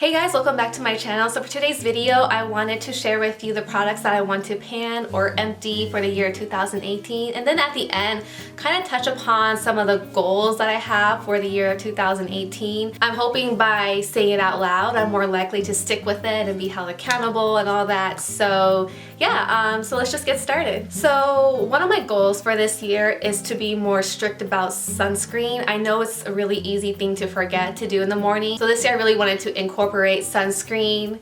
Hey guys, welcome back to my channel. So for today's video, I wanted to share with you the products that I want to pan or empty for the year 2018. And then at the end, kind of touch upon some of the goals that I have for the year 2018. I'm hoping by saying it out loud, I'm more likely to stick with it and be held accountable and all that. So yeah, so let's just get started. So one of my goals for this year is to be more strict about sunscreen. I know it's a really easy thing to forget to do in the morning. So this year I really wanted to incorporate sunscreen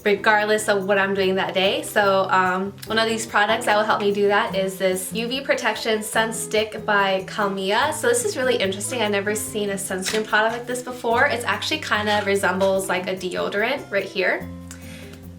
regardless of what I'm doing that day. So one of these products that will help me do that is this UV Protection Sun Stick by Calmia. So this is really interesting. I've never seen a sunscreen product like this before. It actually kind of resembles like a deodorant right here.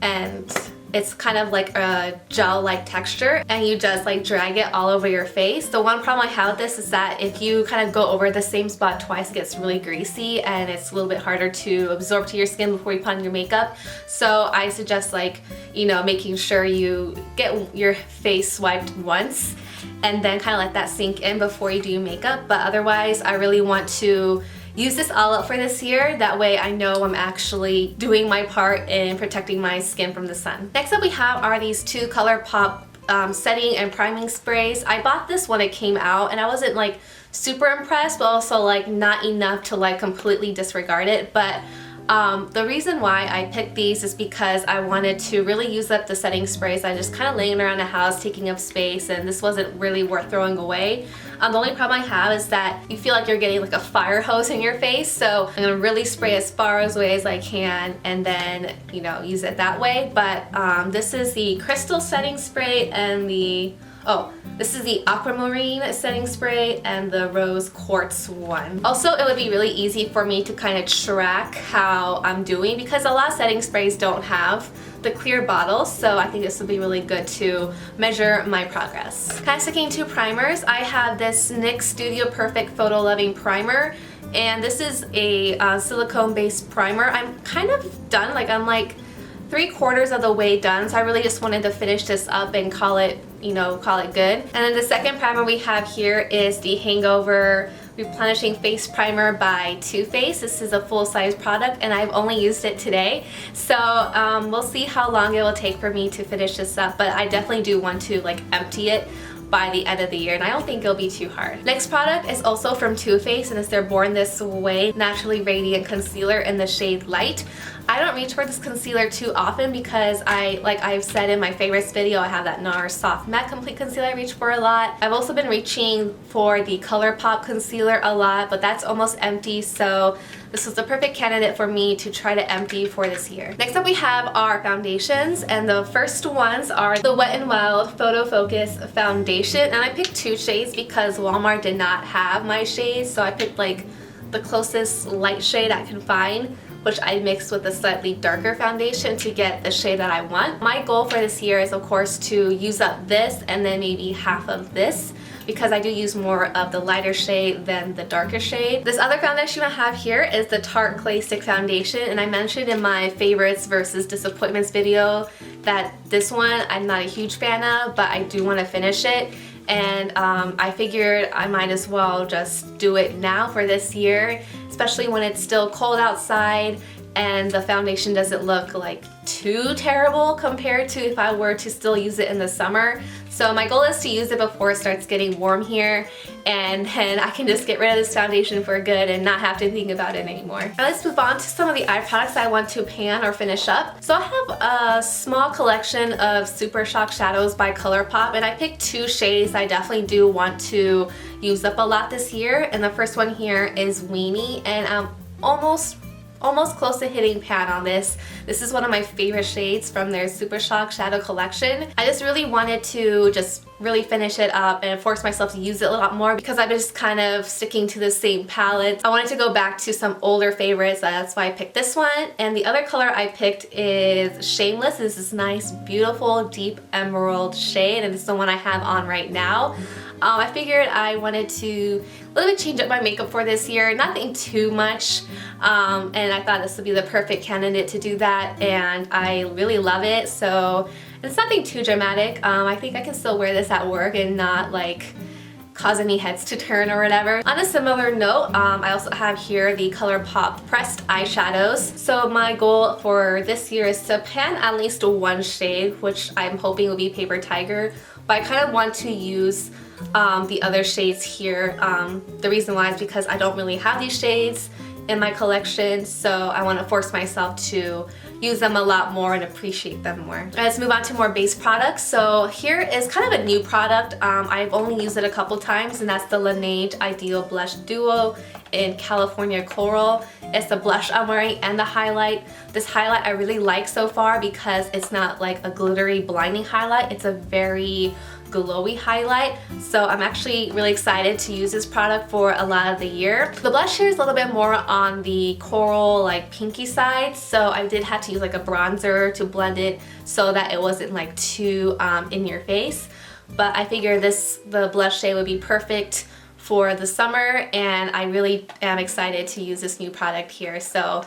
And it's kind of like a gel-like texture, and you just like drag it all over your face. The one problem I have with this is that if you kind of go over the same spot twice, it gets really greasy and it's a little bit harder to absorb to your skin before you put on your makeup. So I suggest making sure you get your face swiped once and then kind of let that sink in before you do your makeup. But otherwise, I really want to use this all up for this year. That way I know I'm actually doing my part in protecting my skin from the sun. Next up we have are these two ColourPop setting and priming sprays. I bought this when it came out and I wasn't like super impressed, but also like not enough to like completely disregard it. But the reason why I picked these is because I wanted to really use up the setting sprays. I just kind of laying around the house taking up space, and this wasn't really worth throwing away. The only problem I have is that you feel like you're getting like a fire hose in your face, so I'm gonna really spray as far away as I can and then use it that way. But this is the crystal setting spray and this is the aquamarine setting spray and the rose quartz one. Also, it would be really easy for me to kind of track how I'm doing because a lot of setting sprays don't have the clear bottles, so I think this would be really good to measure my progress. Kind of sticking to primers, I have this NYX Studio Perfect Photo Loving Primer, and this is a silicone-based primer. I'm kind of done, I'm like 3/4 of the way done, so I really just wanted to finish this up and call it good. And then the second primer we have here is the Hangover Replenishing Face Primer by Too Faced. This is a full-size product and I've only used it today. So we'll see how long it will take for me to finish this up, but I definitely do want to empty it by the end of the year, and I don't think it'll be too hard. Next product is also from Too Faced, and it's their Born This Way Naturally Radiant Concealer in the shade Light. I don't reach for this concealer too often because I've said in my favorites video, I have that NARS Soft Matte Complete Concealer I reach for a lot. I've also been reaching for the ColourPop concealer a lot, but that's almost empty, so this was the perfect candidate for me to try to empty for this year. Next up we have our foundations, and the first ones are the Wet n Wild Photo Focus Foundation, and I picked two shades because Walmart did not have my shades, so I picked the closest light shade I can find, which I mixed with a slightly darker foundation to get the shade that I want. My goal for this year is of course to use up this and then maybe half of this, because I do use more of the lighter shade than the darker shade. This other foundation I have here is the Tarte Clay Stick Foundation, and I mentioned in my favorites versus disappointments video that this one I'm not a huge fan of, but I do want to finish it. And I figured I might as well just do it now for this year, especially when it's still cold outside and the foundation doesn't look too terrible compared to if I were to still use it in the summer. So my goal is to use it before it starts getting warm here, and then I can just get rid of this foundation for good and not have to think about it anymore. Now let's move on to some of the eye products I want to pan or finish up. So I have a small collection of Super Shock Shadows by ColourPop, and I picked two shades I definitely do want to use up a lot this year. And the first one here is Weenie, and I'm almost close to hitting pan on this. This is one of my favorite shades from their Super Shock Shadow collection. I just really wanted to just really finish it up and force myself to use it a lot more because I've been just kind of sticking to the same palette. I wanted to go back to some older favorites, that's why I picked this one. And the other color I picked is Shameless. This is nice, beautiful, deep emerald shade, and it's the one I have on right now. I figured I wanted to a little bit change up my makeup for this year, nothing too much, and I thought this would be the perfect candidate to do that, and I really love it. So it's nothing too dramatic. I think I can still wear this at work and not cause any heads to turn or whatever. On a similar note, I also have here the ColourPop pressed eyeshadows. So my goal for this year is to pan at least one shade, which I'm hoping will be Paper Tiger, but I kind of want to use the other shades here. The reason why is because I don't really have these shades in my collection, so I want to force myself to use them a lot more and appreciate them more. Let's move on to more base products. So here is kind of a new product. I've only used it a couple times, and that's the Laneige Ideal Blush Duo in California Coral. It's the blush I'm wearing and the highlight. This highlight I really like so far because it's not like a glittery blinding highlight. It's a very glowy highlight, so I'm actually really excited to use this product for a lot of the year. The blush here is a little bit more on the coral, like pinky side, so I did have to use like a bronzer to blend it so that it wasn't like too in your face. But I figured the blush shade would be perfect for the summer, and I really am excited to use this new product here. So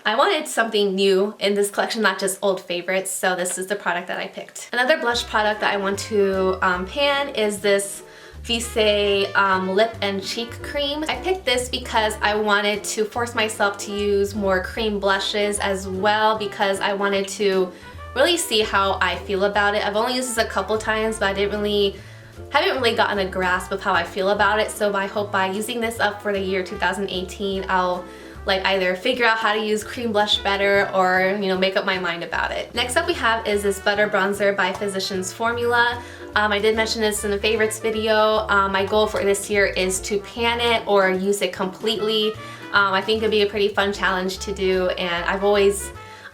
I wanted something new in this collection, not just old favorites, so this is the product that I picked. Another blush product that I want to pan is this Vise lip and cheek cream. I picked this because I wanted to force myself to use more cream blushes as well, because I wanted to really see how I feel about it. I've only used this a couple times, but I haven't really gotten a grasp of how I feel about it, so I hope by using this up for the year 2018, I'll like either figure out how to use cream blush better or, you know, make up my mind about it. Next up we have is this Butter Bronzer by Physicians Formula. I did mention this in the favorites video. My goal for this year is to pan it or use it completely. I think it'd be a pretty fun challenge to do, and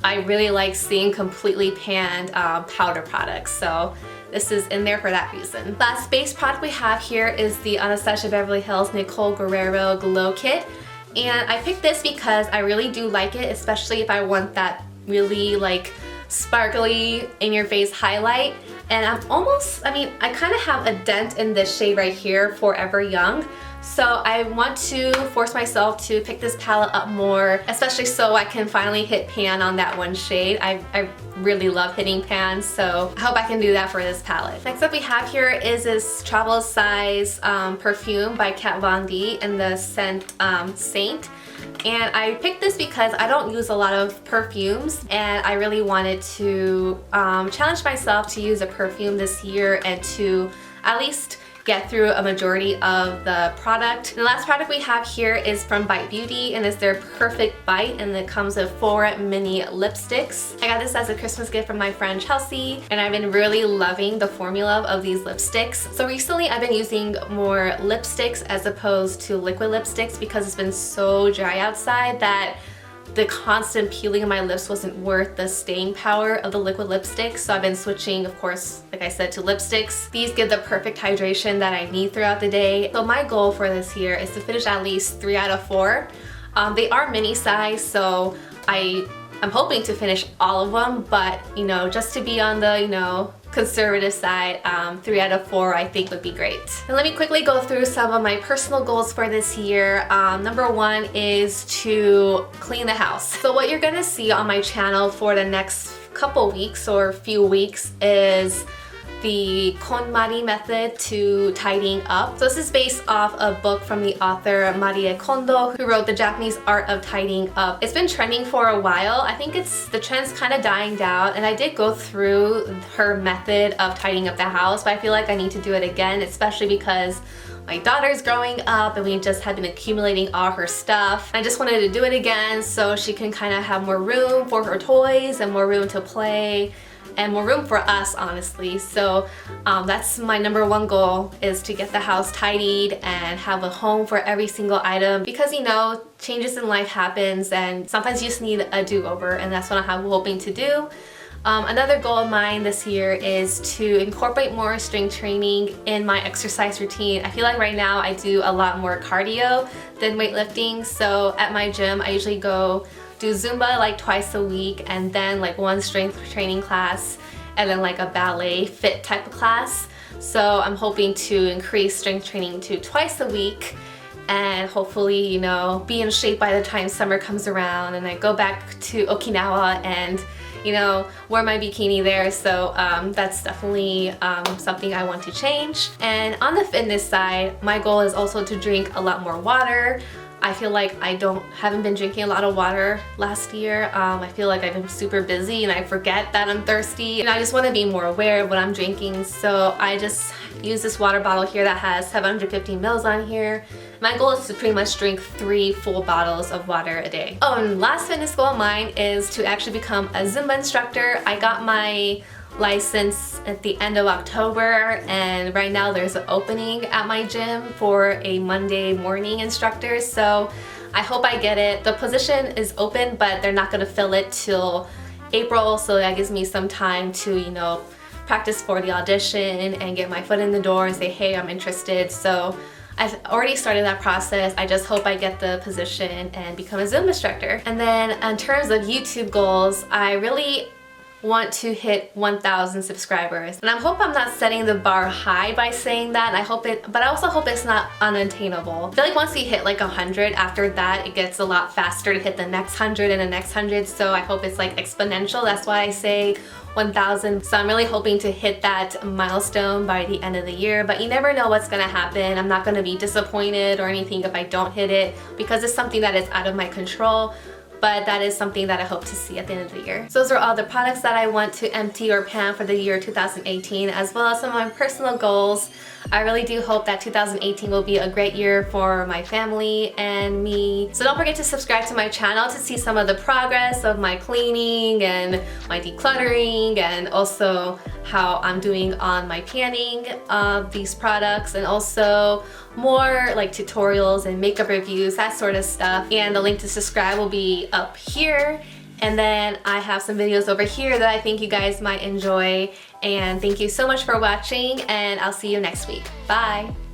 I really like seeing completely panned powder products, so this is in there for that reason. Last base product we have here is the Anastasia Beverly Hills Nicole Guerriero Glow Kit. And I picked this because I really do like it, especially if I want that really like sparkly in your face highlight. And I kind of have a dent in this shade right here, Forever Young. So I want to force myself to pick this palette up more, especially so I can finally hit pan on that one shade. I really love hitting pan, so I hope I can do that for this palette. Next up we have here is this travel size perfume by Kat Von D in the scent Saint. And I picked this because I don't use a lot of perfumes, and I really wanted to challenge myself to use a perfume this year and to at least get through a majority of the product. And the last product we have here is from Bite Beauty, and it's their Perfect Bite, and it comes with 4 mini lipsticks. I got this as a Christmas gift from my friend Chelsea, and I've been really loving the formula of these lipsticks. So recently I've been using more lipsticks as opposed to liquid lipsticks because it's been so dry outside that the constant peeling of my lips wasn't worth the staying power of the liquid lipstick, so I've been switching, of course, like I said, to lipsticks. These give the perfect hydration that I need throughout the day. So my goal for this year is to finish at least 3 out of 4. They are mini size, so I'm hoping to finish all of them, but you know, just to be on the, you know, conservative side, 3 out of 4 I think would be great. And let me quickly go through some of my personal goals for this year. Number 1 is to clean the house. So what you're gonna see on my channel for the next couple weeks or few weeks is the KonMari method to tidying up. So this is based off a book from the author Marie Kondo, who wrote The Japanese Art of Tidying Up. It's been trending for a while. I think the trend's kind of dying down, and I did go through her method of tidying up the house, but I feel like I need to do it again, especially because my daughter's growing up and we just have been accumulating all her stuff. I just wanted to do it again so she can kind of have more room for her toys and more room to play and more room for us, honestly. So that's my number 1 goal, is to get the house tidied and have a home for every single item, because you know, changes in life happens and sometimes you just need a do-over, and that's what I'm hoping to do. Another goal of mine this year is to incorporate more strength training in my exercise routine. I feel like right now I do a lot more cardio than weightlifting. So at my gym I usually go do Zumba like twice a week, and then like 1 strength training class, and then like a ballet fit type of class. So I'm hoping to increase strength training to twice a week, and hopefully, you know, be in shape by the time summer comes around and I go back to Okinawa and, you know, wear my bikini there. So that's definitely something I want to change. And on the fitness side, my goal is also to drink a lot more water. I feel like I haven't been drinking a lot of water last year. I feel like I've been super busy and I forget that I'm thirsty, and I just want to be more aware of what I'm drinking. So I just use this water bottle here that has 750 mils on here. My goal is to pretty much drink 3 full bottles of water a day. Oh, and last fitness goal of mine is to actually become a Zumba instructor. I got my license at the end of October, and right now there's an opening at my gym for a Monday morning instructor, so I hope I get it. The position is open, but they're not going to fill it till April, so that gives me some time to, you know, practice for the audition and get my foot in the door and say, hey, I'm interested. So I've already started that process. I just hope I get the position and become a Zumba instructor. And then in terms of YouTube goals, I really want to hit 1,000 subscribers. And I hope I'm not setting the bar high by saying that. But I also hope it's not unattainable. I feel like once you hit like 100, after that it gets a lot faster to hit the next 100 and the next 100. So I hope it's like exponential. That's why I say 1,000. So I'm really hoping to hit that milestone by the end of the year, but you never know what's gonna happen. I'm not gonna be disappointed or anything if I don't hit it, because it's something that is out of my control. But that is something that I hope to see at the end of the year. So those are all the products that I want to empty or pan for the year 2018, as well as some of my personal goals. I really do hope that 2018 will be a great year for my family and me. So don't forget to subscribe to my channel to see some of the progress of my cleaning and my decluttering, and also how I'm doing on my panning of these products, and also more like tutorials and makeup reviews, that sort of stuff. And the link to subscribe will be up here. And then I have some videos over here that I think you guys might enjoy. And thank you so much for watching, and I'll see you next week. Bye!